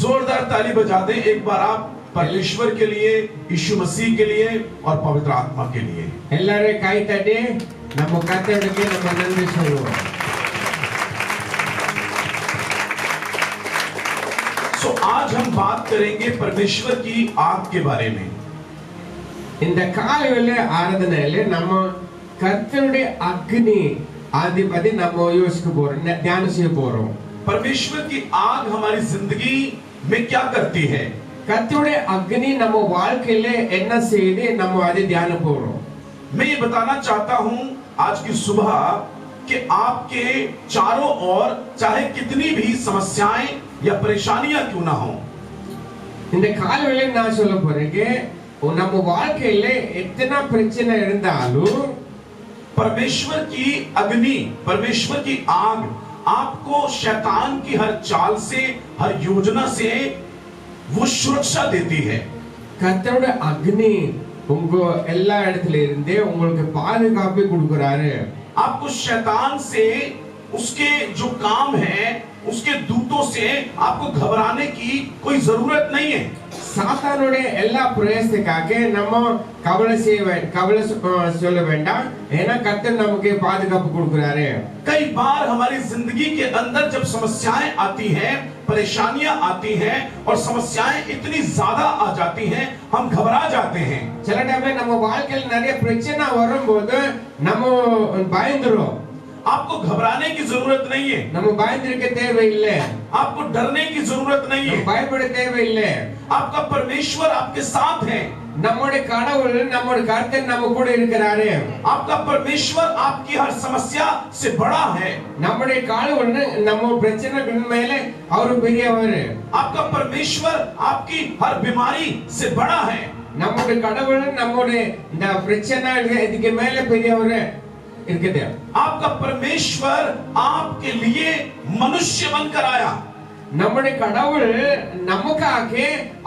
जोरदार ताली बजा दें एक बार आप परमेश्वर के लिए, यीशु मसीह के लिए और पवित्र आत्मा के लिए। எல்லாரும் கை தட்டி நம்ம கர்த்தருக்கு நம்ம நன்றி சொல்லுவோம். आज हम बात करेंगे परमेश्वर की आग के बारे में। இந்த காலையில ஆராதனையில நம்ம கர்த்தருடைய அக்னி आदि பத்தி நம்ம யோசிக்க போறோம், தியானம் செய்ய போறோம். परमेश्वर की आग हमारी जिंदगी में क्या करती है? கர்த்தருடைய அக்னி நம்ம வாழ்க்கையில என்ன செய்யுது, நம்ம அதை தியானம் போறோம். मैं ये बताना चाहता हूं आज की सुबह कि आपके चारों ओर चाहे कितनी भी समस्याएं या परेशानियां क्यों ना हो, இந்த காலையில நான் சொல்ல போறேன் நம்ம வாழ்க்கையில எத்தனை பிரச்சனை இருந்தாலும் परमेश्वर की अग्नि, परमेश्वर की आग आपको शैतान की हर चाल से, हर योजना से वो सुरक्षा देती है। கர்த்தருடைய அக்னி உங்க எல்லா இடத்துல இருந்தே உங்களுக்கு பாதுகாப்பு கொடுக்கறாரு. आपको शैतान से, उसके जो काम है, उसके दूतों से आपको घबराने की कोई जरूरत नहीं है। சாத்தானுடைய எல்லா பிரயாசத்துக்காக நம்ம கவலை சொல்ல வேண்டாம், ஏன்னா கர்த்தர் நமக்கு பாதுகாப்பு கொடுக்கறாரு. कई बार हमारी जिंदगी के अंदर जब समस्याएं आती हैं, परेशानियां आती हैं और समस्याएं इतनी ज्यादा आ जाती हैं, हम घबरा जाते हैं। சில டைம்ல நம்ம வாழ்க்கையில நிறைய பிரச்சனை வரும்போது நம்ம பயந்துறோம். आपको घबराने की जरूरत नहीं है, நம்ம பயந்திருக்க தேவையில்லை. आपको डरने की जरूरत नहीं है, பயப்பட தேவையில்லை. आपका परमेश्वर आपके साथ है, நம்முடைய கடவுள், நம்முடைய கர்த்தர் நம்ம கூட இருக்கிறாரு. आपका परमेश्वर आपकी हर समस्या से बड़ा है, நம்முடைய கடவுள் நம்ம பிரச்சனைகள் மேல அவர் பெரியவர். आपका परमेश्वर आपकी हर बीमारी से बड़ा है, நம்முடைய கடவுள் நம்முடைய இந்த பிரச்சனை இதுக்கு மேல பெரியவர் இருக்குது. आपका परमेश्वर आपके लिए मनुष्य बनकर आया, நம்முடைய கடவுள் நமக்காக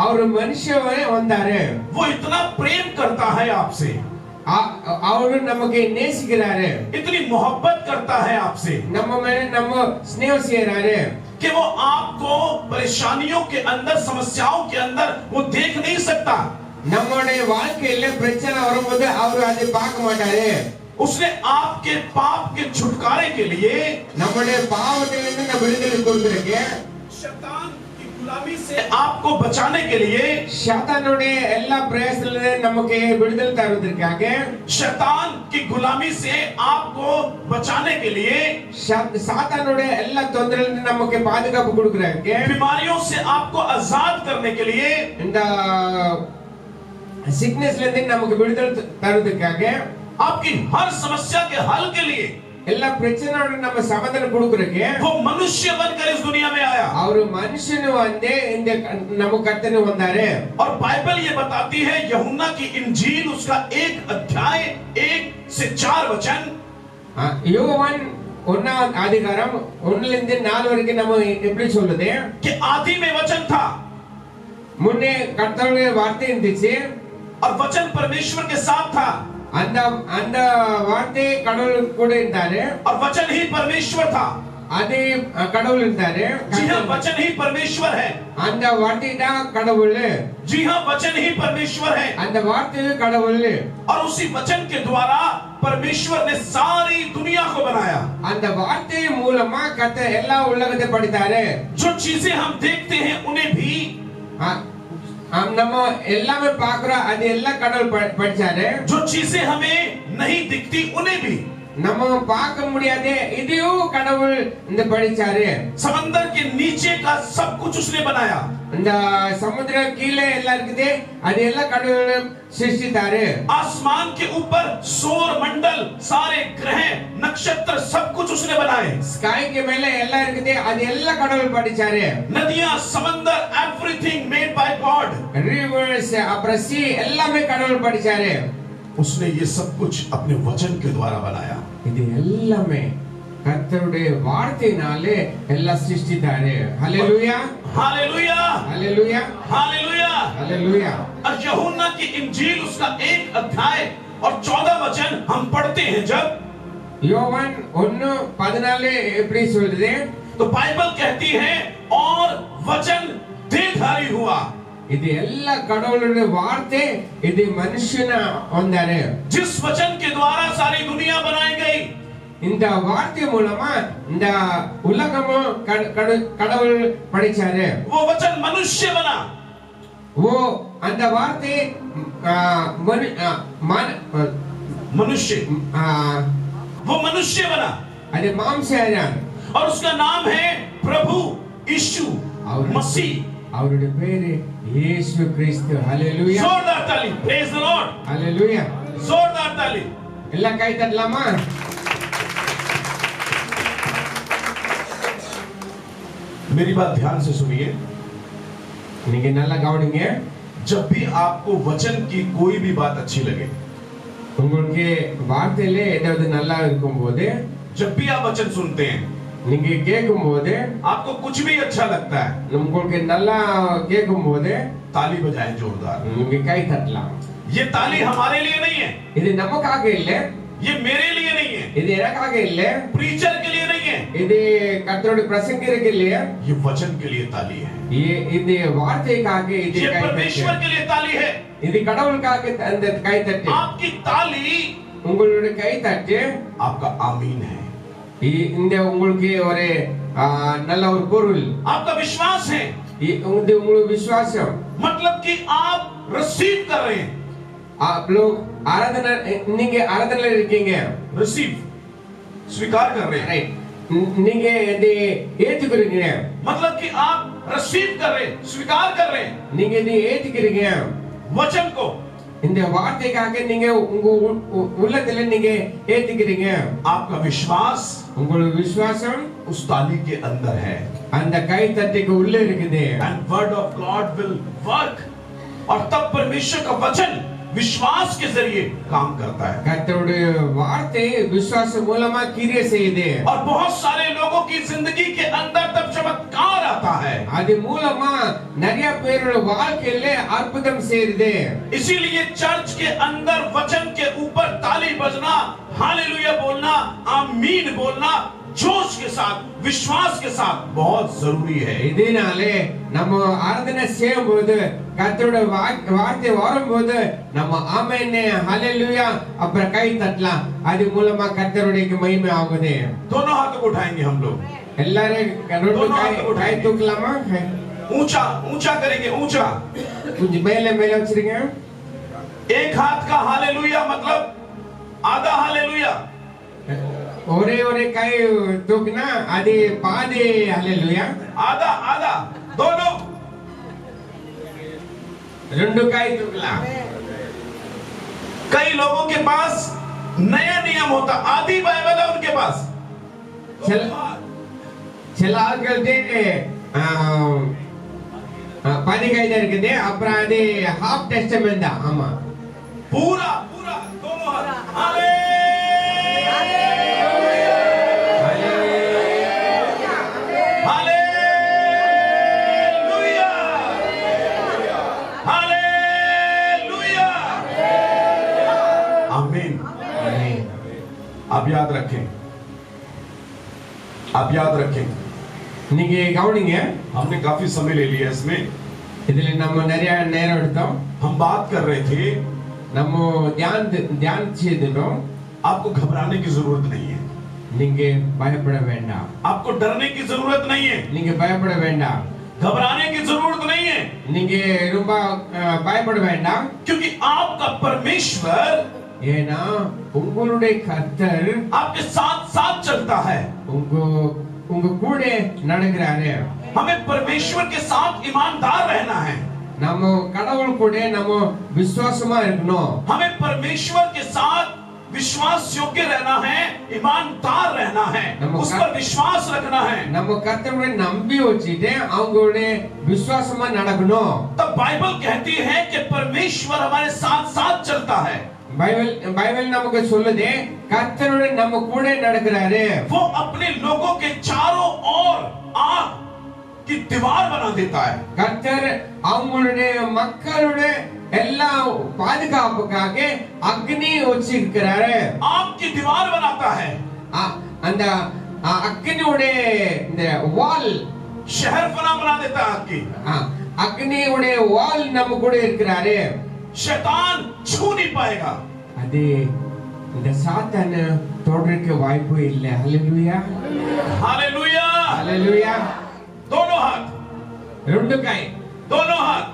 அவர் மனுஷனாக வந்தாரு. वो इतना प्रेम करता है आपसे, அவர் நமக்கு நேசிக்கிறாரு, इतनी मोहब्बत करता है आपसे, நம்ம மேல நம்ம ஸ்நேகம் செய்யறாரு कि वो आपको परेशानियों के अंदर, समस्याओं के अंदर वो देख नहीं सकता। நம்முடைய வாழ்க்கையில பிரச்சனை வரும்போது அவர் அதை பார்க்க மாட்டாரு. उसने आपके पाप के छुटकारे के लिए, நம்முடைய பாவத்திலிருந்து நம்ம விடுதலை கொடுத்திருக்க, शैतान की गुलामी से आपको बचाने के लिए, சாத்தானுடைய எல்லா பிரயாசத்திலிருந்து நமக்கு விடுதலை தருவதற்காக, शैतान की गुलामी से आपको बचाने के लिए, சாத்தானுடைய எல்லா தொந்தரவுலிருந்து நமக்கு பாதுகாப்பு கொடுக்கறாங்க, बीमारियों से आपको आजाद करने के लिए, இந்த सिकनेसல இருந்து நமக்கு விடுதலை தருவதற்காக, आपकी हर समस्या के हल के लिए எல்லா பிரச்சனையோட நம்ம சமாதானம் கொடுக்கறதுக்கு वो मनुष्य बनकर इस दुनिया में आया। அவர் மனுஷன் வந்து இந்த நம்ம கர்த்தர் வந்தாரு. और बाइबल ये बताती है, यूहन्ना की इंजील उसका 1 अध्याय 1 से 4 वचन, யோவான் 1 அதிகாரம் 1 லிருந்து 4 வரைக்கும் நம்ம எப்படி சொல்லுது कि आदि में वचन था, முன்னே கர்த்தருடைய வார்த்தை இருந்துச்சு, और वचन परमेश्वर के साथ था, அந்த அந்த வார்த்தை கடவுள் கூட இருந்தாரு, और वचन ही परमेश्वर था। அதே கடவுள் இருந்தாரு. जी हाँ, वचन ही परमेश्वर है, அந்த வார்த்தை தான் கடவுள். जी हाँ, वचन ही परमेश्वर है, அந்த வார்த்தை கடவுள். और उसी वचन के द्वारा परमेश्वर ने सारी दुनिया को बनाया। அந்த வார்த்தை மூலமா கர்த்தர் எல்லா உலகத்தை படைத்தாரு. जो चीजें हम देखते हैं उन्हें भी, நம்ம எல்லாமே பார்க்கறோம், அது எல்லா கடவுள் படைச்சாரு. जो चीजें हमें नहीं दिखती उन्हें भी, நம்ம பார்க்க முடியாதே இதையும் கடவுள் இந்த படைச்சாரு. समंदर के नीचे का सब कुछ उसने बनाया, இந்த சமுத்திர கீழே எல்லாம் இருக்குது, அது எல்லாம் கடவுள் சிருஷ்டித்தாரு. आसमान के ऊपर सौर मंडल, सारे ग्रह, नक्षत्र, सब कुछ उसने बनाए। ஸ்கை के மேல எல்லாம் இருக்குது, அது எல்லாம் கடவுள் படைச்சாரு. नदियां, समंदर, everything made by God. Reverse அப்புறம் சி எல்லாமே கடவுள் படைச்சாரு. उसने ये सब कुछ अपने वचन के द्वारा बनाया। இது எல்லாமே கர்த்தருடைய வார்த்தையினாலே எல்லாம் சிருஷ்டித்தாரு. ஹalleluya, हालेलुया, ஹalleluya, हालेलुया, ஹalleluya. और यूहन्ना की इंजील उसका 1 अध्याय और 14 वचन हम पढ़ते हैं जब, யோவான் 1:14 எப்படி சொல்லுது, तो बाइबल कहती है और वचन देह शरीरधारी हुआ। இது எல்லா கடவுளுடைய வார்த்தை இது மனுஷனா வந்தாரு जिस वचन के द्वारा सारी दुनिया बनाई गई, இந்த வார்த்தை மூலமா இந்த உலகமும் கடவுள் படைச்சாரு वो वचन मनुष्य बना। वो அந்த வார்த்தை मनुष्य, वो मनुष्य बना அது மாம்சம் और उसका नाम है प्रभु यीशु मसीह। அவருடைய பேரு இயேசு கிறிஸ்து। ஹalleluya, जोरदार ताली, प्रेज द लॉर्ड, ஹalleluya, जोरदार ताली। எல்லாம் கை தட்டலாமா? मेरी बात ध्यान से सुनिए। நீங்க நல்லா கவனிங்க। जब भी आपको वचन की कोई भी बात अच्छी लगे, உங்களுக்கு வார்த்தையிலே ஏதாவது நல்லா இருக்கும்போது, जब भी आप वचन सुनते हैं, நீங்க கேட்கும்போது, आपको कुछ भी अच्छा लगता है, உங்களுக்கு நல்லா கேட்கும்போது ताली बजाएं जोरदार। நீங்க கை தட்டலாம்। ये ताली हमारे लिए नहीं है, இது நமக்காக இல்ல, ये मेरे लिए नहीं है, இது எனக்காக இல்ல, प्रीचर के लिए नहीं है, இது கர்த்தருடைய பிரசங்கிக்கு இல்ல, ये वचन के लिए ताली है, இது வார்த்தைக்காக இது ये கை परमेश्वर தட்டு। के लिए ताली है। இது கடவுளுக்காக அந்த கை தட்டு। आपकी ताली உங்களுடைய கை தட்டு आपका आमीन है, இந்த உங்களுக்கு ஒரு நல்ல ஒரு பொருள், आपका विश्वास है, இது உங்களுக்கு விசுவாசம்। मतलब कि आप रिसीव कर रहे हैं, आप लोग आराधना, நீங்க ஆராதனையில இருக்கீங்க, रिसीव स्वीकार कर रहे हैं, ரைட், நீங்க இதை ஏத்துக்கிறீங்க, मतलब कि आप रिसीव कर रहे हैं, स्वीकार कर रहे हैं நீங்க இதை ஏத்துக்கிறீங்க वचन को। இந்த வார்த்தைக்காக நீங்க உங்க உள்ளத்துல நீங்க ஏத்துக்கிறீங்க। आपका विश्वास உங்களுடைய விசுவாசம் उस ताली के अंदर है, அந்த கை தட்டுக்கு உள்ள இருக்குது। and word of God will work, और तब परमेश्वर का वचन विश्वास के जरिए काम करता है, கர்த்தருடைய வார்த்தை விசுவாசம் மூலமா கிரியை செய்யுது। और बहुत सारे लोगों की जिंदगी के अंदर तब चमत्कार आता है। அது மூலமா நிறைய பேரோட வாழ்க்கையில அற்புதம் செய்யுது। इसीलिए चर्च के अंदर वचन के ऊपर ताली बजना, हालेलुया बोलना, आमीन बोलना, जोश के साथ, विश्वास के साथ बहुत जरूरी है। இதனாலே நம்ம ஆராதனை செய்யும்போது கர்த்தருடைய வார்த்தை வரும்போது நம்ம ஆமென் ஹalleluya அப்புறம் கை தட்டலாம்। அது மூலமா கர்த்தருடைய மகிமை ஆகுது। दोनों हाथों को उठाएंगे हम लोग, எல்லாரும் கை தூக்கலாமா? ऊंचा ऊंचा करेंगे, ऊंचा। கொஞ்சம் மேல மேல வச்சிருங்க। एक हाथ का हालेलुया मतलब आधा हालेलुया, ஒரே ஒரே கை தூக்கினா அது பாதி ஹalleluya, आधा आधा, दोनों ரெண்டு கை தூக்கலாம்। कई लोगों के पास नया नियम होता, आधी बाइबल है उनके पास। சில ஆட்கள்கிட்ட பாதி கை தான் இருக்குது, அப்புறம் அது ஹாஃப் டெஸ்டமென்ட் தான்। ஆமா, पूरा पूरा दोनों हाथ, आमीन। आप याद रखें, आप याद रखें, நீங்க கவனிங்க। हमने काफी समय ले लिया इसमें, இதுல நம்ம நிறைய நேரம் எடுத்தோம்। हम बात कर रहे थे, நம்ம தியாन செய்தோம்। आपको घबराने की जरूरत नहीं है, நீங்க பயப்பட வேண்டாம், आपको डरने की जरूरत नहीं है, நீங்க பயப்பட வேண்டாம், घबराने की जरूरत नहीं है, நீங்க ரொம்ப பயப்பட வேண்டாம்। क्योंकि आपका परमेश्वर ஏன்னா உங்களுடைய கர்த்தர் आपके साथ साथ चलता है। உங்க கூட நடக்கிறாரு। हमें परमेश्वर के साथ ईमानदार रहना है, நம்ம கடவுள் கூட நம்ம விசுவாசமா இருக்கணும்। हमें परमेश्वर के साथ विश्वास योग्य रहना है, ईमानदार रहना है, उस पर विश्वास रखना है। நம்ம கர்த்தரை நம்பி வச்சிட்டு அவங்களோட விசுவாசமா நடக்கணும்। तब बाइबल कहती है कि परमेश्वर हमारे साथ साथ चलता है। बाइबल நமக்கு சொல்லுது கர்த்தரோட நம்ம கூட நடக்கிறாரு। वो अपने लोगों के चारों ओर आग की दीवार बना देता है। கர்த்தர் அவங்களுடைய மக்களோட எல்லா பாதுகாப்புக்காக அக்னி வச்சிருக்கிறாரு, आग की दीवार बनाता है। அந்த அக்னியோட இந்த வால் शहर बना देता है आग की। அக்னியுடைய வாள் நம்ம கூட இருக்கிறாரு. शैतान छू नहीं पाएगा. அது இந்த சாத்தான் தொடர்க்க வாய்ப்பு இல்லை. ஹalleluya हालेलुया. ஹalleluya. दोनों हाथ, ரெண்டு கை, दोनों हाथ.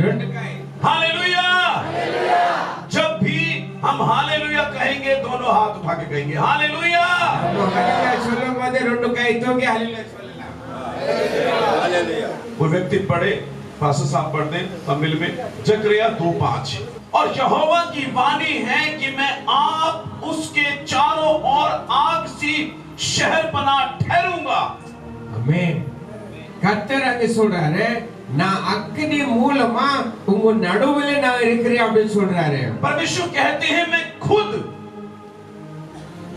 ரெண்டு கை. हालेलुया. जब भी हम हालेलुया कहेंगे दोनों हाथ उठा के कहेंगे हालेलुया. நம்ம ஹalleluya சொல்லும்போது ரெண்டு கை தூக்கி ஹalleluya சொல்லலாம். वो व्यक्ति पढ़े, पास्टर साहब पढ़ दें तमिल में, जकरिया 2:5, और यहोवा की वाणी है कि मैं आप उसके चारों ओर आग सी शहरपना ठहरूंगा. ஆமென். கர்த்தர் அங்க சொல்றாரு, நான் அக்னி மூலமா உங்க நடுவுல நான் இருக்கிறேன் அப்படின்னு சொல்றாரு. परमेश्वर कहते हैं मैं खुद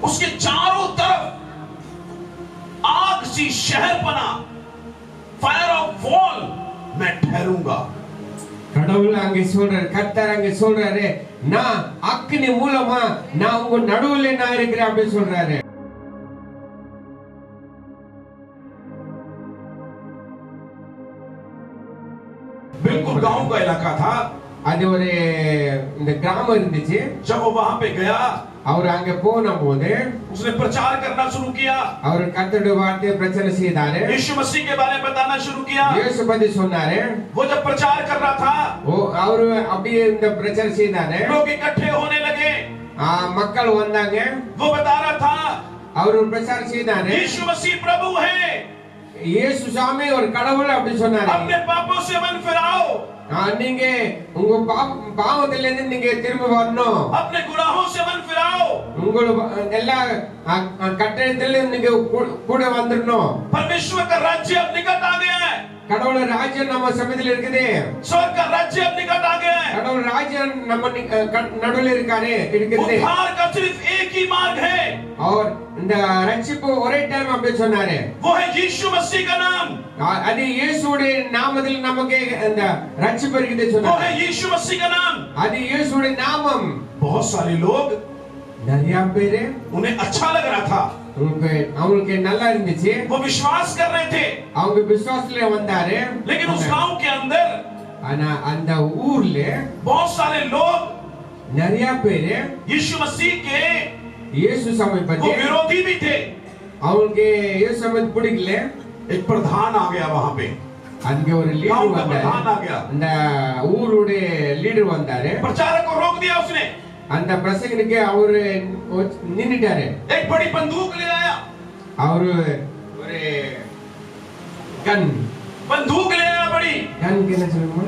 उसके चारों तरफ आग सी शहरपना, फायर ऑफ वॉल मैं ठहरूंगा. கடவுள் அங்க சொல்றாரு, கர்த்தர் அங்க சொல்றாரு, நான் அக்னி மூலமா நான் உங்க நடுவுல நான் இருக்கிறேன் அப்படின்னு சொல்றாரு. बिल्कुल गांव का इलाका था. அது ஒரு இந்த கிராமம் இருந்துச்சு. जब वो वहां पे गया, அவர் அங்க போன போது उसने प्रचार करना शुरू किया. அவர் கர்த்தருடைய வார்த்தையை பிரச்சனை செய்தாரு. यीशु मसीह के बारे में बताना शुरू किया. இயேசு பத்தி சொன்னாரு. वो जब प्रचार कर रहा था, அவரு அப்படியே இந்த பிரச்சனை செய்தாரு. लोग इकट्ठे होने लगे. மக்கள் வந்தாங்க. वो बता रहा था அவரு பிரச்சாரம் செய்தாரு. यीशु मसीह प्रभु है. இயேசு சாமி ஒரு கடவுள் அப்படி சொன்னாரு. अपने पापों से मन फिराओ. நீங்க உங்க பாவத்துல இருந்து நீங்க திரும்ப வரணும். अपने गुनाहों से मन फिराओ. உங்களோட எல்லா கட்டளத்துல நீங்க கூட வந்துடணும். परमेश्वर का राज्य अब निकट आ गया है. கடவுள் ராஜ்யம் நம்ம சமீபத்துல இருக்குது. स्वर्ग का राज्य अब निकट आ गया है. கடவுள் ராஜ்யம் நம்ம நடுவுல இருக்குது. उद्धार का सिर्फ एक ही मार्ग है. और இந்த ரட்சிப்பு ஒரே டைம் அப்படி சொன்னாரு. वो है यीशु मसीह का नाम. அது இயேசுவுடைய நாமத்தில் நமக்கு இந்த ரட்சிப்பு இருக்குது वो சொன்னாரு. है यीशु मसीह का नाम. அது இயேசுவுடைய நாமம். बहुत सारे लोग, நிறைய பேரு उन्हें अच्छा लग रहा था, அவங்களுக்கு நல்லா இருந்துச்சு. वो विश्वास कर रहे थे. அவங்க விசுவாசத்துல வந்தாரு. लेकिन उस गांव के अंदर ஆனா அந்த ஊர்ல बहुत सारे लोग நிறைய பேரு यीशु मसीह के இயேசு சாமி वो பத்தி विरोधी भी थे. அவங்களுக்கு இயேசு சாமி பிடிக்கல. एक प्रधान आ गया वहां पे. அங்க ஒரு गांव லீடர் का प्रधान आ வந்தாரு. गया. அந்த ஊருடைய லீடர் வந்தாரு. प्रचारक को रोक दिया उसने. அந்த பிரசங்கனுக்கு அவரு நின்னுட்டாரு. एक बड़ी बंदूक ले आया. அவரு ஒரு கன் बंदूक ले आया बड़ी. கன் என்ன சொல்லுங்க?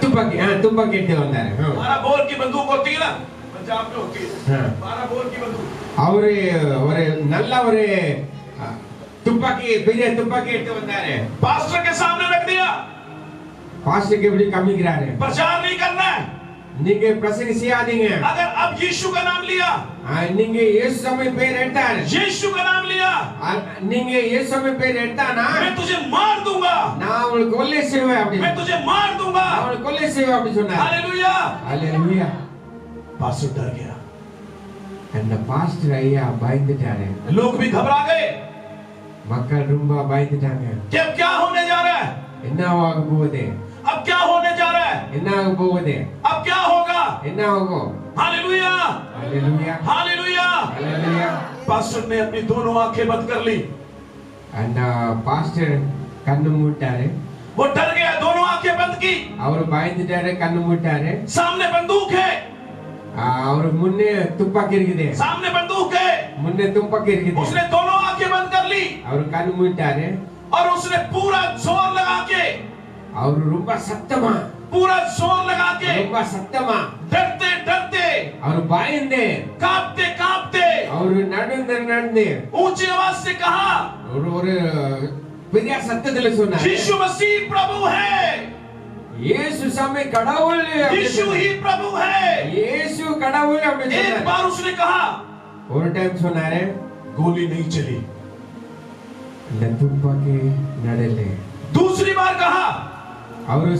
துப்பாக்கி எடுத்து வந்தாரு. 12 बोर की बंदूक होती है ना, पंजाब में होती है. हाँ. 12 बोर की बंदूक. அவரு ஒரு நல்ல ஒரு துப்பாக்கி, பெரிய துப்பாக்கி எடுத்து வந்தாரு. पास्टर के सामने रख दिया. பாஸ்டருக்கு எப்படி காமிக்கிறாரு? प्रचार नहीं करना है. நீங்க பிரசங்க செய்யாதீங்க. अगर अब यीशु का नाम लिया, நீங்க இயேசு சாமி பேர் எடுத்தாரு. यीशु का नाम लिया, நீங்க இயேசு சாமி பேர் எடுத்தானா मैं तुझे मार दूंगा. நான் உங்களுக்கு கொலை செய்வேன் அப்படி. मैं तुझे मार दूंगा. நான் உங்களுக்கு கொலை செய்வேன் அப்படி சொன்னாரு. हालेलुया. ஹalleluya. पास्टर डर गया. அந்த பாஸ்டர் ஐயா பயந்துட்டாரு. लोग भी घबरा गए. மக்கள் ரொம்ப பயந்துட்டாங்க. कि अब क्या होने जा रहा है? என்ன ஆக போகுது? अब क्या होने जा रहा है? என்ன ஆக போகுது? अब क्या होगा? என்ன ஆகும்? हालेलुया. ஹalleluya. हालेलुया. ஹalleluya. पास्टर ने अपनी दोनों आंखें बंद कर ली. அந்த பாஸ்டர் கண்ணு மூட்டாரு. वो डर गया, दोनों आंखें बंद की. அவர் பயந்துட்டாரு, கண்ணு மூட்டாரு. सामने बंदूक है. அவர் முன்னே துப்பாக்கி இருக்குது. सामने बंदूक है. முன்னே துப்பாக்கி இருக்குது. उसने दोनों आंखें बंद कर ली அவர் கண்ணு மூட்டாரு. और उसने पूरा जोर लगा के, அவர் ரொம்ப சத்தமா, पूरा जोर लगा के, ரொம்ப சத்தமா, डरते डरते, அவர் பயந்து, कांपते कांपते, அவர் நடந்து ऊंची आवाज से कहा, ஒரு பெரிய சத்தத்துல சொன்னார், यीशु मसीह प्रभु है. இயேசு சாமி கடவுள். यीशु ही प्रभु है. இயேசு கடவுள் அப்படி एक சொன்னார். बार उसने कहा, ஒரு டைம் சொன்னாரு, गोली नहीं चली. இந்த துப்பாக்கி நடல. दूसरी बार कहा, அவரு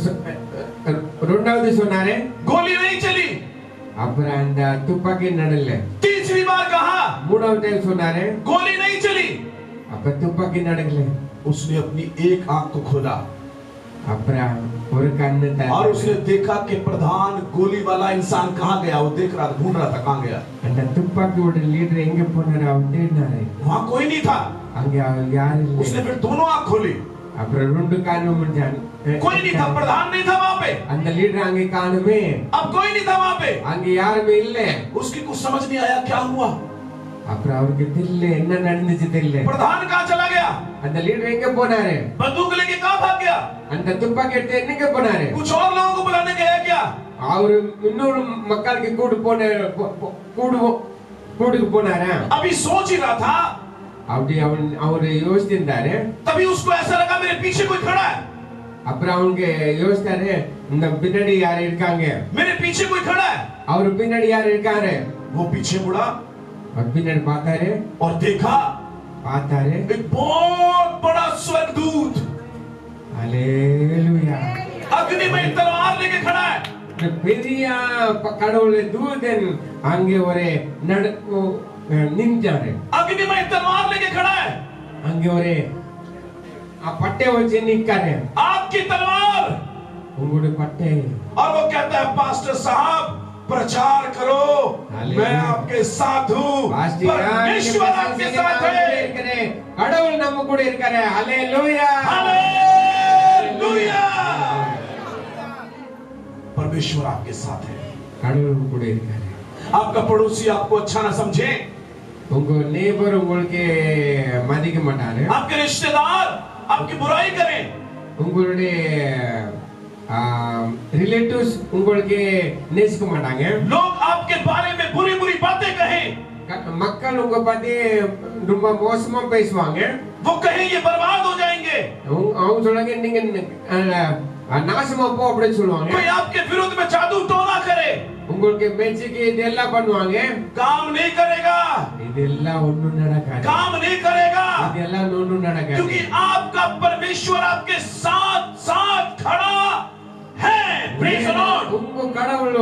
ரெண்டாவது சொன்னாரு, गोली नहीं चली. அப்புறம் அந்த துப்பாக்கி நடல. तीसरी बार कहा, மூணாவது டைம் சொன்னாரு, गोली नहीं चली. அப்ப துப்பாக்கி நடக்கல. उसने अपनी एक आंख को खोला. அப்புறம் ஒரு கண்ணு और उसने देखा कि प्रधान गोली वाला इंसान कहाँ गया, वो देख रहा था, ढूंढ रहा था कहाँ गया। அந்த துப்பாக்கியோட லீடர் எங்க போனாரு அவர் தேடினாரு, वहाँ कोई नहीं था। அங்க யாரும் இல்லை. उसने फिर दोनों आंख खोली, அப்புறம் ரெண்டு கண்ணு முடிஞ்சான், कोई नहीं था, प्रधान नहीं था वहाँ पे, அந்த லீடர் அங்க காணுமே, अब कोई नहीं था वहाँ पे। அங்க யாருமே இல்ல. उसकी कुछ समझ नहीं आया क्या हुआ, அப்புறம் அவருக்கு தெரியல என்ன நடந்துச்சு தெரியல. प्रधान कहाँ चला गया, அந்த லீடர் எங்க போனாரு, बंदूक लेके कहाँ भाग गया, அந்த துப்பாக்கி எடுத்து எங்க போனாரு, कुछ और लोगों को बुलाने गया क्या। அவரு இன்னொரு மக்களுக்கு கூடுக்கு போனாரா. अभी सोच ही रहा था, அப்படி அவரு யோசிச்சிருந்தாரு. तभी उसको ऐसा लगा मेरे पीछे कोई खड़ा है, அப்புறம் அவங்க யோசிச்சாரு இந்த பின்னாடி யாரு இருக்காங்க, मेरे पीछे कोई खड़ा है। அவரு பின்னாடி யாரு இருக்காரு. वो पीछे मुड़ा அவர் பின்னாடி பார்த்தாரு, और देखा एक बहुत बड़ा स्वर्गदूत ஹalleluya अग्निमय तलवार लेके खड़ा है। பெரிய கடவுள் தூதன் அங்கே ஒரு நின்றாரு, अग्निमय तलवार लेके खड़ा है, அங்கே ஒரு பட்டை வச்சு நிக்காரு, आपकी तलवार, உங்களுடைய பட்டை. और वो कहता है पास्टर साहब प्रचार करो, मैं आपके साथ हूँ, परमेश्वर आपके साथ है, கடவுள் நம்ம கூட இருக்காரு. ஹalleluya हालेलुया, परमेश्वर आपके साथ है। கடவுள் கூட இருக்காரு. आपका पड़ोसी आपको अच्छा ना समझे, உங்க நேபர் உங்களுக்கு மதிக்க மாட்டாரு, आपके रिश्तेदार आपकी बुराई करें, உங்களுடைய ரிலேட்டிவ்ஸ் உங்களுக்கு நேசிக்க மாட்டாங்க, लोग आपके बारे में बुरी बुरी बातें कहें, மக்கள் உங்க பத்தி ரொம்ப மோசமா பேசுவாங்க, वो कहें ये बर्बाद हो जाएंगे, அவங்க சொல்றாங்க நீங்க நாசமா போ அப்படின்னு சொல்லுவாங்க, कोई आपके विरुद्ध में जादू टोना करे, உங்களுக்கு மெச்சிக்கு இதெல்லாம் பண்ணுவாங்க, काम नहीं करेगा, இதெல்லாம் ஒண்ணும் நடக்காது, काम नहीं करेगा, இதெல்லாம் ஒண்ணும் நடக்காது. क्योंकि आपका परमेश्वर आपके साथ साथ खड़ा है। प्रेज़ द लॉर्ड, உங்க கடவுள்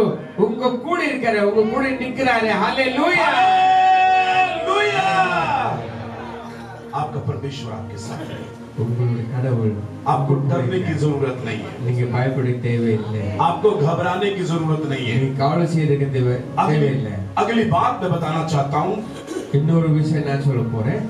உங்க கூட இருக்காரு, உங்க கூட நிக்கிறாரு. ஹalleluya हालेलुया, आपका परमेश्वर आपके साथ है, உங்களுடைய கடவுள். आपको डरने की जरूरत नहीं है, நீங்க பயப்பட தேவையில்லை, आपको घबराने की जरूरत नहीं है। நீங்க கவலை செய்யறதுக்கு தேவையில்லை. अगली बात मैं बताना चाहता हूँ, இன்னொரு விஷயம் நான் சொல்ல போறேன்.